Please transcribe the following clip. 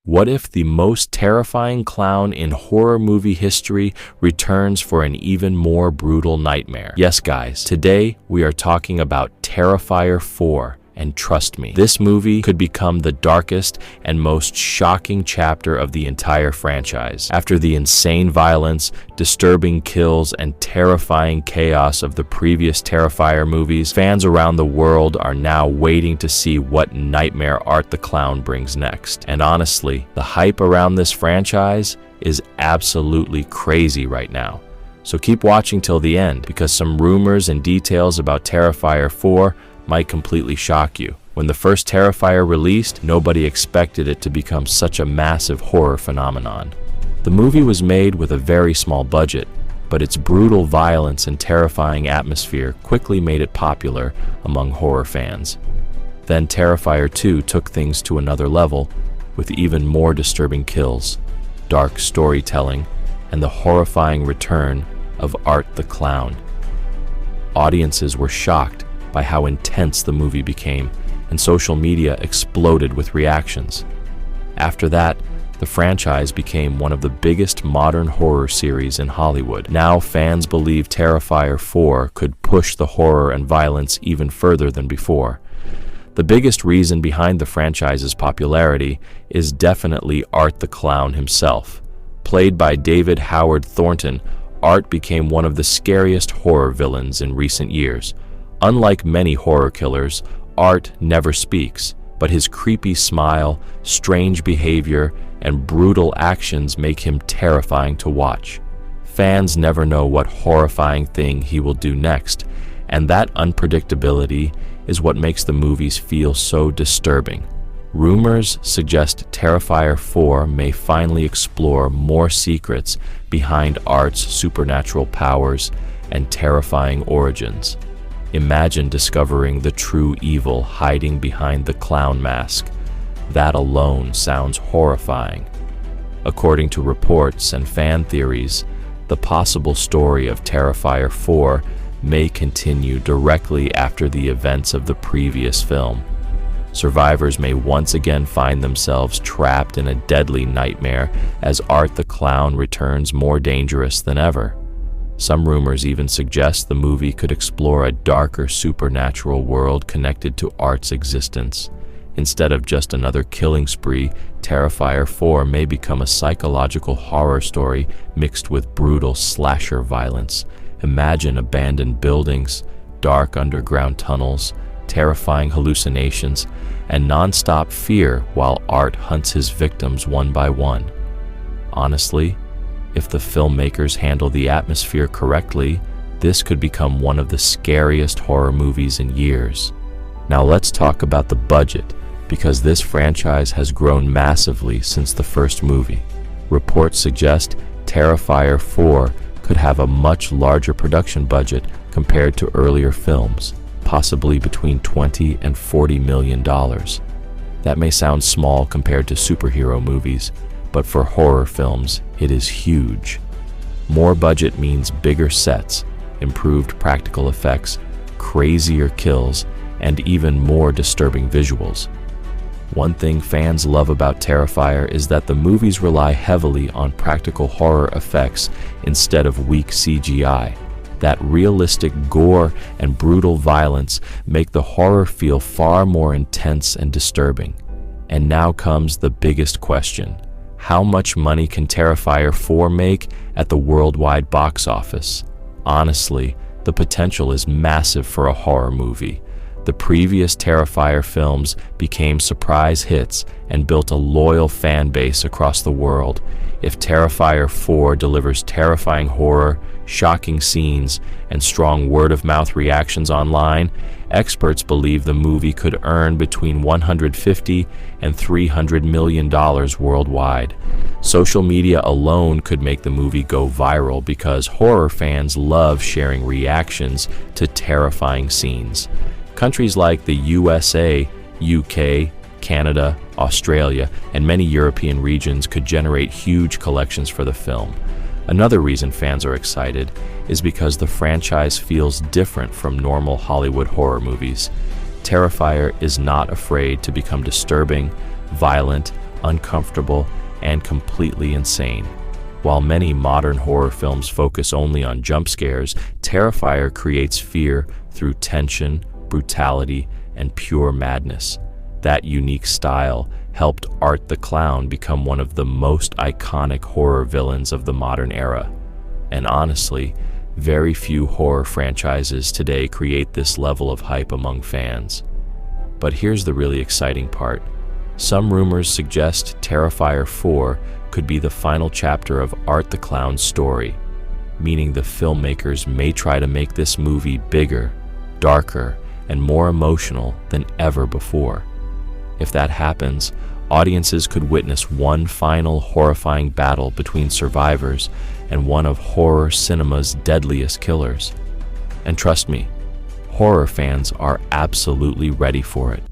What if the most terrifying clown in horror movie history returns for an even more brutal nightmare? Yes, guys, today we are talking about Terrifier 4. And trust me, this movie could become the darkest and most shocking chapter of the entire franchise. After the insane violence, disturbing kills, and terrifying chaos of the previous Terrifier movies, fans around the world are now waiting to see what nightmare Art the Clown brings next. And honestly, the hype around this franchise is absolutely crazy right now. So keep watching till the end, because some rumors and details about Terrifier 4 might completely shock you. When the first Terrifier released, nobody expected it to become such a massive horror phenomenon. The movie was made with a very small budget, but its brutal violence and terrifying atmosphere quickly made it popular among horror fans. Then Terrifier 2 took things to another level, with even more disturbing kills, dark storytelling, and the horrifying return of Art the Clown. Audiences were shocked by how intense the movie became, and social media exploded with reactions. After that, the franchise became one of the biggest modern horror series in Hollywood. Now fans believe Terrifier 4 could push the horror and violence even further than before. The biggest reason behind the franchise's popularity is definitely Art the Clown himself. Played by David Howard Thornton, Art became one of the scariest horror villains in recent years. Unlike many horror killers, Art never speaks, but his creepy smile, strange behavior, and brutal actions make him terrifying to watch. Fans never know what horrifying thing he will do next, and that unpredictability is what makes the movies feel so disturbing. Rumors suggest Terrifier 4 may finally explore more secrets behind Art's supernatural powers and terrifying origins. Imagine discovering the true evil hiding behind the clown mask. That alone sounds horrifying. According to reports and fan theories, the possible story of Terrifier 4 may continue directly after the events of the previous film. Survivors may once again find themselves trapped in a deadly nightmare as Art the Clown returns more dangerous than ever. Some rumors even suggest the movie could explore a darker supernatural world connected to Art's existence. Instead of just another killing spree, Terrifier 4 may become a psychological horror story mixed with brutal slasher violence. Imagine abandoned buildings, dark underground tunnels, terrifying hallucinations, and non-stop fear while Art hunts his victims one by one. Honestly, if the filmmakers handle the atmosphere correctly, this could become one of the scariest horror movies in years. Now let's talk about the budget, because this franchise has grown massively since the first movie. Reports suggest Terrifier 4 could have a much larger production budget compared to earlier films, possibly between $20 and $40 million. That may sound small compared to superhero movies, but for horror films, it is huge. More budget means bigger sets, improved practical effects, crazier kills, and even more disturbing visuals. One thing fans love about Terrifier is that the movies rely heavily on practical horror effects instead of weak CGI. That realistic gore and brutal violence make the horror feel far more intense and disturbing. And now comes the biggest question. How much money can Terrifier 4 make at the worldwide box office? Honestly, the potential is massive for a horror movie. The previous Terrifier films became surprise hits and built a loyal fan base across the world. If Terrifier 4 delivers terrifying horror, shocking scenes, and strong word-of-mouth reactions online, experts believe the movie could earn between $150 and $300 million worldwide. Social media alone could make the movie go viral because horror fans love sharing reactions to terrifying scenes. Countries like the USA, UK, Canada, Australia, and many European regions could generate huge collections for the film. Another reason fans are excited is because the franchise feels different from normal Hollywood horror movies. Terrifier is not afraid to become disturbing, violent, uncomfortable, and completely insane. While many modern horror films focus only on jump scares, Terrifier creates fear through tension, brutality, and pure madness. That unique style helped Art the Clown become one of the most iconic horror villains of the modern era. And honestly, very few horror franchises today create this level of hype among fans. But here's the really exciting part. Some rumors suggest Terrifier 4 could be the final chapter of Art the Clown's story, meaning the filmmakers may try to make this movie bigger, darker, and more emotional than ever before. If that happens, audiences could witness one final horrifying battle between survivors and one of horror cinema's deadliest killers. And trust me, horror fans are absolutely ready for it.